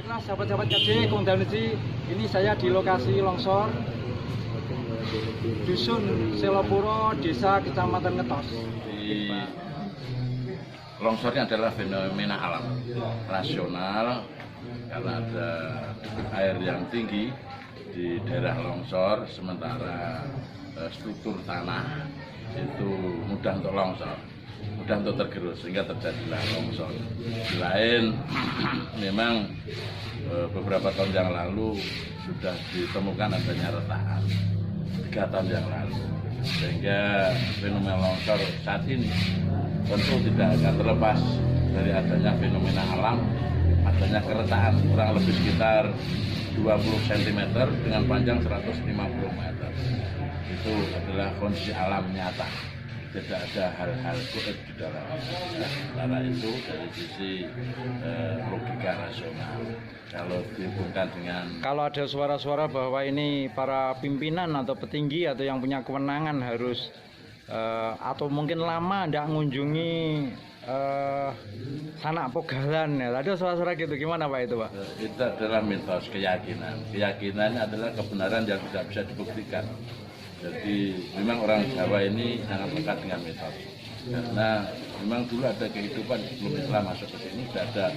Baiklah sahabat-sahabat KJ, Komdalniji, ini saya di lokasi longsor Dusun Selopuro, Desa Kecamatan Ngetos. Longsor ini adalah fenomena alam rasional karena ada air yang tinggi di daerah longsor, sementara struktur tanah itu mudah untuk longsor, mudah untuk tergerus sehingga terjadilah longsor. Selain memang beberapa tahun yang lalu sudah ditemukan adanya retakan 3 tahun yang lalu, sehingga fenomena longsor saat ini tentu tidak akan terlepas dari adanya fenomena alam, adanya keretakan kurang lebih sekitar 20 cm dengan panjang 150 meter. Itu adalah kondisi alam nyata, tidak ada hal-hal goib di dalam. Karena itu dari sisi logika rasional, kalau dihubungkan dengan Kalau ada suara-suara bahwa ini para pimpinan atau petinggi atau yang punya kewenangan harus atau mungkin lama tidak mengunjungi Sanak Pogalan, ya ada suara-suara gitu, gimana Pak itu Pak? Itu adalah mitos, keyakinan. Keyakinan adalah kebenaran yang tidak bisa dibuktikan. Jadi memang orang Jawa ini sangat lekat dengan mitos, karena memang dulu ada kehidupan sebelum Islam masuk ke sini, ada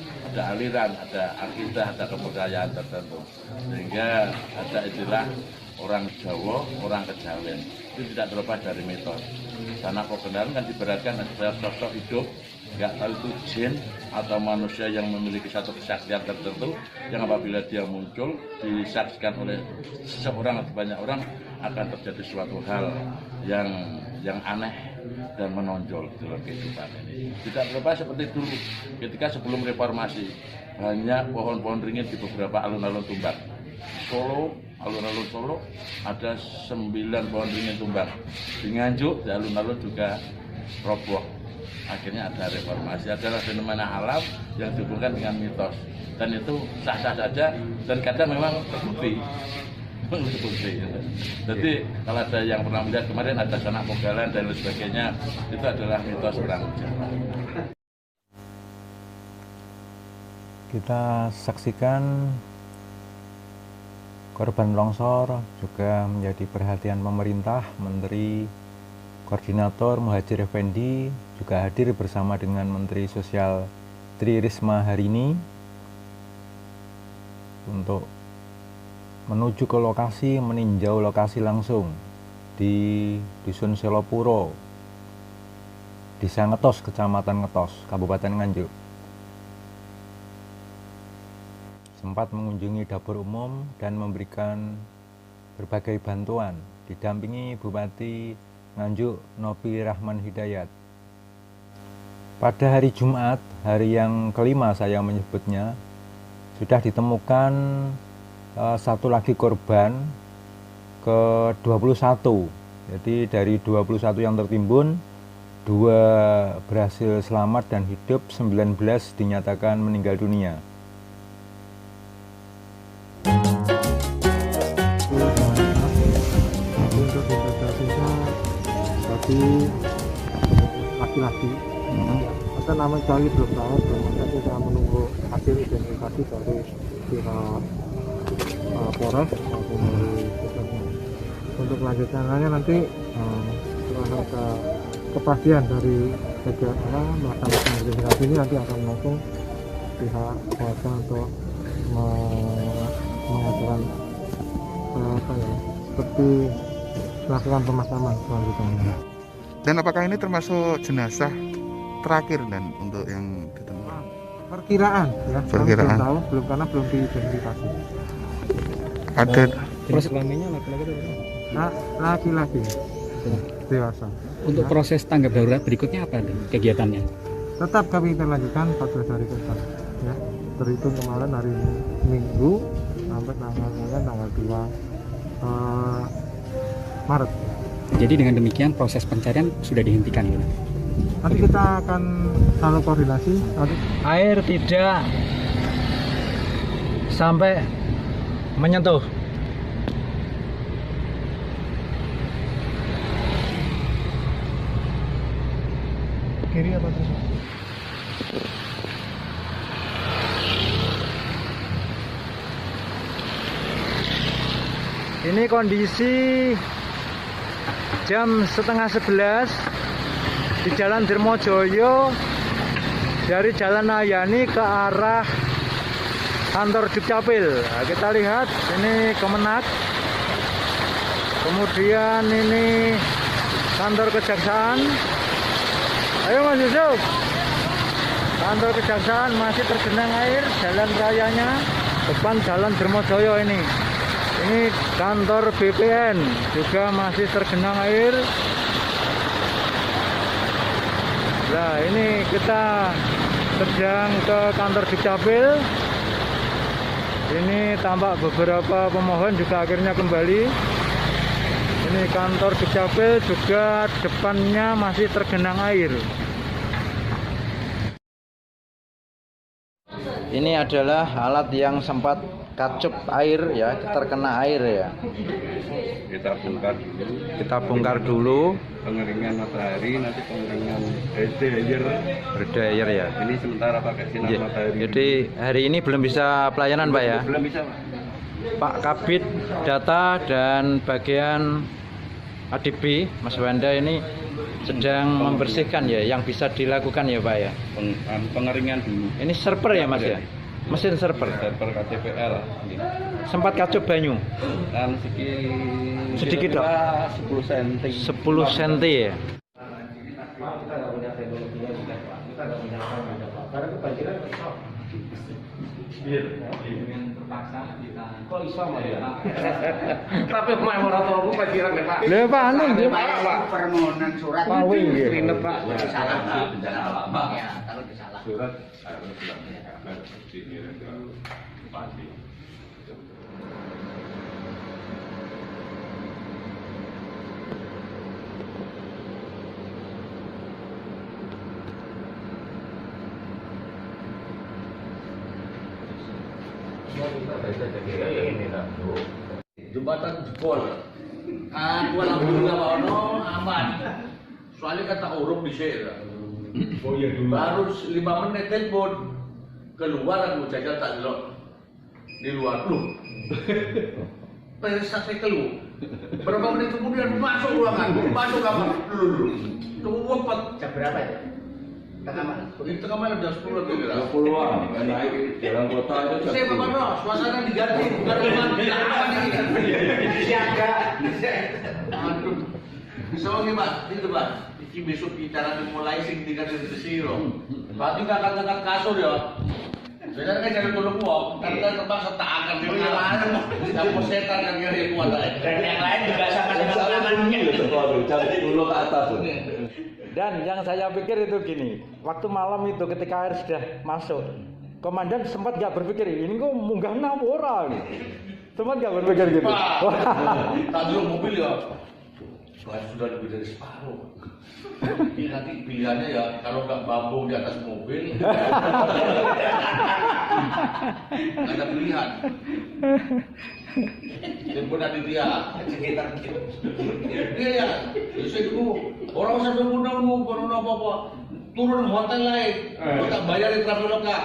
aliran, ada akidah, ada kepercayaan tertentu, sehingga ada istilah orang Jawa, orang Kejawen. Itu tidak terlepas dari mitos. Sanak Pogalan kan diberatkan ada sosok hidup, nggak tahu itu jin atau manusia yang memiliki satu kesaktian tertentu, yang apabila dia muncul disaksikan oleh seseorang atau banyak orang akan terjadi suatu hal yang aneh dan menonjol dalam kehidupan ini. Tidak terlepas seperti dulu ketika sebelum reformasi, banyak pohon-pohon ringin di beberapa alun-alun tumbang. Solo, alun-alun Solo ada 9 pohon ringin tumbang. Di Nganjuk, di alun-alun juga roboh. Akhirnya ada reformasi, adalah fenomena alam yang dihubungkan dengan mitos, dan itu sah-sah saja dan kadang memang terbukti. Jadi kalau ada yang pernah melihat kemarin ada Sanak Pogalan dan lain sebagainya, itu adalah mitos orang Jawa. Kita saksikan korban longsor juga menjadi perhatian pemerintah. Menteri Koordinator Muhadjir Effendi juga hadir bersama dengan Menteri Sosial Tri Risma hari ini untuk menuju ke lokasi, meninjau lokasi langsung di Dusun Selopuro, Desa Ngetos, Kecamatan Ngetos, Kabupaten Nganjuk. Sempat mengunjungi dapur umum dan memberikan berbagai bantuan, didampingi Bupati Nganjuk Nopi Rahman Hidayat. Pada hari Jumat, hari yang kelima saya menyebutnya, sudah ditemukan satu lagi korban ke-21. Jadi dari 21 yang tertimbun, 2 berhasil selamat dan hidup, 19 dinyatakan meninggal dunia. Untuk investasinya bagi laki-laki, maka nama cari belum tahu, makanya kita menunggu hasil identifikasi dari pihak Polres maupun dari pusatnya. Untuk kelanjutannya nanti setelah ada kepastian dari melaksanakan identifikasi ini, nanti akan langsung pihak keluarga untuk mengajukan seperti melakukan pemakaman selanjutnya. Dan apakah ini termasuk jenazah terakhir dan untuk yang ditemukan? Perkiraan ya, Perkiraan. belum tahu, karena belum diidentifikasi. Ada Proses kelaminnya laki-laki dewasa. Untuk proses tanggap darurat berikutnya apa kegiatannya? Tetap kami akan lanjutkan 14 hari ke depan ya, terhitung kemarin hari Minggu sampai tanggal 2 Maret. Jadi dengan demikian proses pencarian sudah dihentikan gitu. Nanti kita akan selalu koordinasi. Air tidak sampai menyentuh. Kiri apa terus? Ini kondisi jam setengah 11 di Jalan Dirmojoyo dari Jalan Ayani ke arah kantor Dukcapil. Nah, kita lihat ini Kemenak, kemudian ini kantor Kejaksaan. Ayo Mas Yusuf, kantor Kejaksaan masih tergenang air, jalan rayanya depan Jalan Dirmojoyo ini. Ini kantor BPN juga masih tergenang air. Nah, ini kita sedang ke kantor Dukcapil. Ini tampak beberapa pemohon juga akhirnya kembali. Ini kantor Dukcapil juga depannya masih tergenang air. Ini adalah alat yang sempat kacup air ya, terkena air ya. Kita bongkar dulu. Kita bongkar dulu. Pengeringan matahari, nanti pengeringan Berdaya ya. Ini sementara pakai sinar matahari. Jadi hari ini belum bisa pelayanan Pak ya? Belum bisa, Pak. Pak Kabid Data dan bagian ADB Mas Wanda ini sedang membersihkan ya, yang bisa dilakukan ya Pak ya. Pengeringan dulu. Ini server ya Mas ya? Mesin server. Server KTPL. Sempat kacup banyu. Dan Sedikit dok. 10 cm. 10 cm ya. Kok iso ya? Tapi main ora tau paciran Pak. Lha Pak anu nggih. Permohonan surat. Pak Wing nggih. Rine Pak. Salah Bencana alam Pak. Ya, kalau disalah. Surat harus dikirim ke Bupati. Jembatan jebol. Aku alhamdulillah Pak Ono aman. Soalnya kata urung dhisik. Oh iya dulu. Baru 5 menit telepon. Keluar aku jajal tak delok. Di luar lu. Perisa saya keluar. Berapa menit kemudian masuk ruangan, masuk kamar. Dulu. Tunggu wapet. Jam berapa ya? Tengah malam. Begitu tengah malam jam 10 kira. 20-an. Naik jalan kota itu. Saya Bapak No, suasana diganti, bukan rumah aman ini. Siaga. Aduh. Soalnya Pak, itu Pak. Iki besok bicara dimulai sing tinggal di Siro. Berarti ngangkat-ngangkat kasur ya. Sebenarnya kan jadi tolong uang, karena terpaksa tak akan di mana. Kamu setan yang kira kuat. Dan yang lain juga sama-sama pengalamannya. Cari dulu ke atas. Dan yang saya pikir itu gini, waktu malam itu ketika air sudah masuk, komandan sempat nggak berpikir ini kok munggah ora nih. Sempat nggak berpikir gitu. Tak dulu mobil ya. Wah, sudah lebih dari separuh. Ini nanti pilihannya ya kalau nggak bambung di atas mobil. Nggak ada pilihan. Telepon nanti dia sekitar dia ya. Saya dulu orang sampai undang apa-apa turun hotel lain. Tak bayar di Traveloka.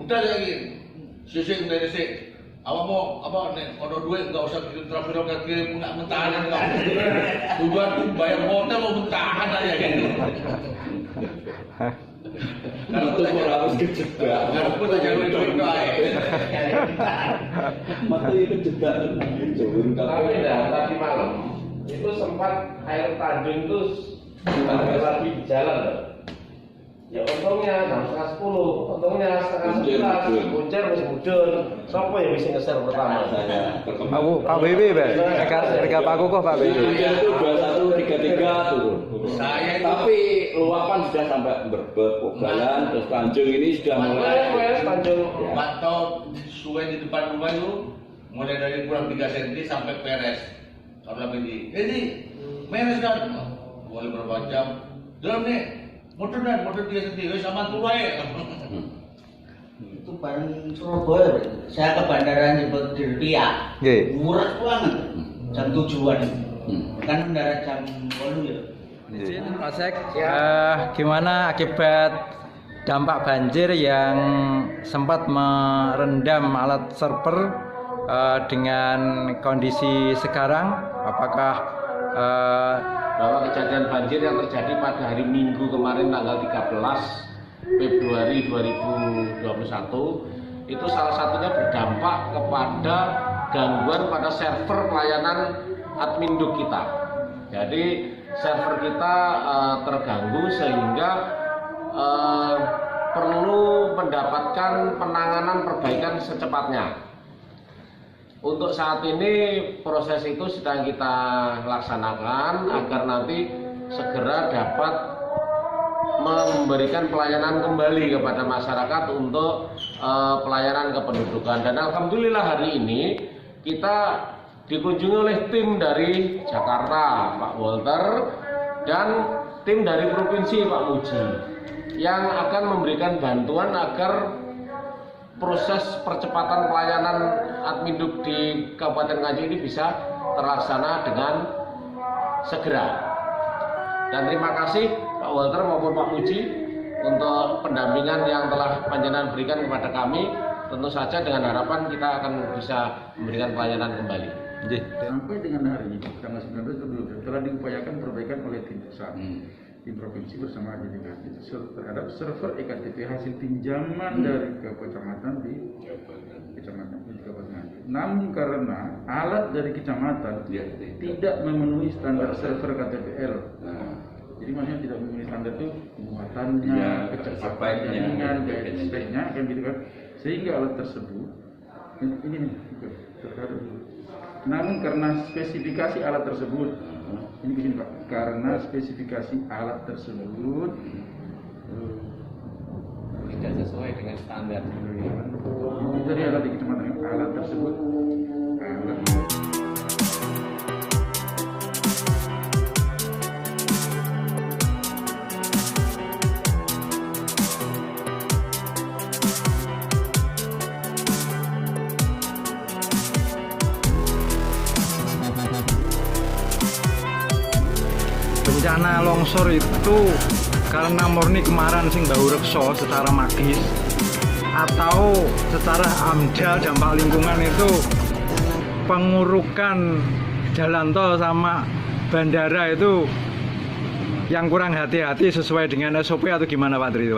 Udah lagi. Sisi dari sisi. Awak mau apa nih? Kalau duit nggak usah kirim Traveloka, kirim nggak mentahan nggak. Tujuan tuh bayar hotel mau mentahan aja gitu. Kalau itu harus kejebak. Harus pun aja duit baik. Mati kejebak. Tapi ya tadi malam itu sempat air Tanjung itu lagi di jalan. Ya untungnya jam 10, untungnya setengah 11, kuncir masih mudun. Siapa yang bisa ngeser pertama? Pak BB, harga Pak Kukuh Pak BB. Itu 2133 turun. Saya itu Tapi luapan sudah sampai berbek, Pogalan, terus Tanjung ini sudah mulai. Tanjung. pantau sungai di depan rumah itu mulai dari kurang 3 cm sampai peres. Karena begini. Jadi meres kan? Boleh berapa jam? Dalam nih. Motor dia sendiri sama tua ya. Itu bareng Surabaya. Saya ke bandara nyebut Dirtia. Nggih. Murah banget. Jam 7-an. Kan mendarat jam 8 ya. Izin Pak Sek, gimana akibat dampak banjir yang sempat merendam alat server dengan kondisi sekarang, apakah bahwa kejadian banjir yang terjadi pada hari Minggu kemarin tanggal 13 Februari 2021 itu salah satunya berdampak kepada gangguan pada server pelayanan Adminduk kita. Jadi server kita terganggu sehingga perlu mendapatkan penanganan perbaikan secepatnya. Untuk saat ini proses itu sedang kita laksanakan agar nanti segera dapat memberikan pelayanan kembali kepada masyarakat untuk pelayanan kependudukan. Dan alhamdulillah hari ini kita dikunjungi oleh tim dari Jakarta, Pak Walter, dan tim dari Provinsi, Pak Muji, yang akan memberikan bantuan agar proses percepatan pelayanan Adminduk di Kabupaten Nganjuk ini bisa terlaksana dengan segera. Dan terima kasih Pak Walter maupun Pak Muji untuk pendampingan yang telah panjenengan berikan kepada kami. Tentu saja dengan harapan kita akan bisa memberikan pelayanan kembali. Sampai dengan hari ini, tanggal 19 telah diupayakan perbaikan oleh tim pusat, tim provinsi bersama dengan terhadap server EKTP hasil pinjaman dari kecamatan di Kabupaten. Namun karena alat dari kecamatan tidak memenuhi standar server KTPL, jadi maksudnya tidak memenuhi standar itu muatannya, kecepatan jaringan, speknya, kan gitu kan, sehingga alat tersebut ini terkadang. Namun karena spesifikasi alat tersebut, ini begini Pak, karena spesifikasi alat tersebut Tidak sesuai dengan standar. jadi alat di kecamatan alat tersebut bencana longsor itu karena murni kemarahan sing bau reksa secara magis atau secara amdal dampak lingkungan itu pengurukan jalan tol sama bandara itu yang kurang hati-hati sesuai dengan SOP atau gimana Pak Tri?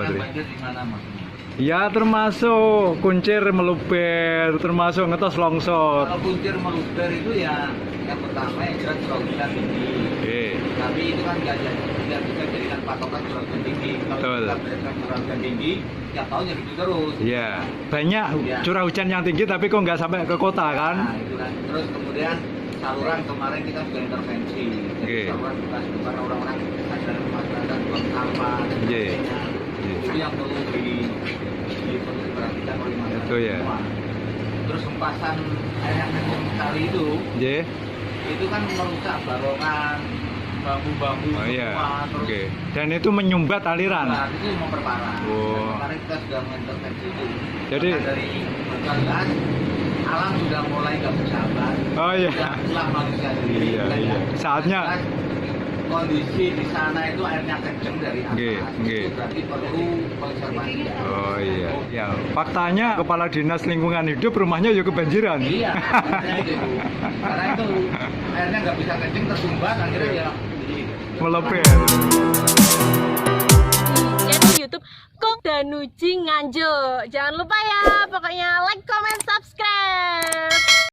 Ya termasuk kuncir meluber, termasuk ngetos longsor. Kalau kuncir meluber itu ya yang pertama yang jelas curah hujan tinggi. Tapi itu kan tidak bisa jadikan patokan curah hujan tinggi. Kalau kita berdasarkan curah hujan tinggi, tiap tahun ya begitu terus. Iya, banyak curah hujan yang tinggi tapi kok nggak sampai ke kota kan? Nah, itu kan. Terus kemudian saluran kemarin kita sudah intervensi. Jadi saluran bukan karena orang-orang sadar masyarakat buang sampah. Itu yang perlu diperhatikan oleh masyarakat semua. Terus hempasan air yang kencang sekali itu kan merusak barongan, bambu-bambu semua. Terus dan itu menyumbat aliran. Nah, itu memperparah. Kemarin kita sudah mengintervensi itu. Jadi dari berbalas alam sudah mulai nggak bersahabat. Sudah manusia sendiri. Saatnya kondisi di sana itu airnya kenceng dari atas, itu berarti perlu konservasi. Ya, faktanya Kepala Dinas Lingkungan Hidup rumahnya juga kebanjiran. Iya, itu. Karena itu airnya nggak bisa kenceng tersumbat, akhirnya ya meluber. Channel YouTube Kok Danuji Nganjuk. Jangan lupa ya, pokoknya like, comment, subscribe.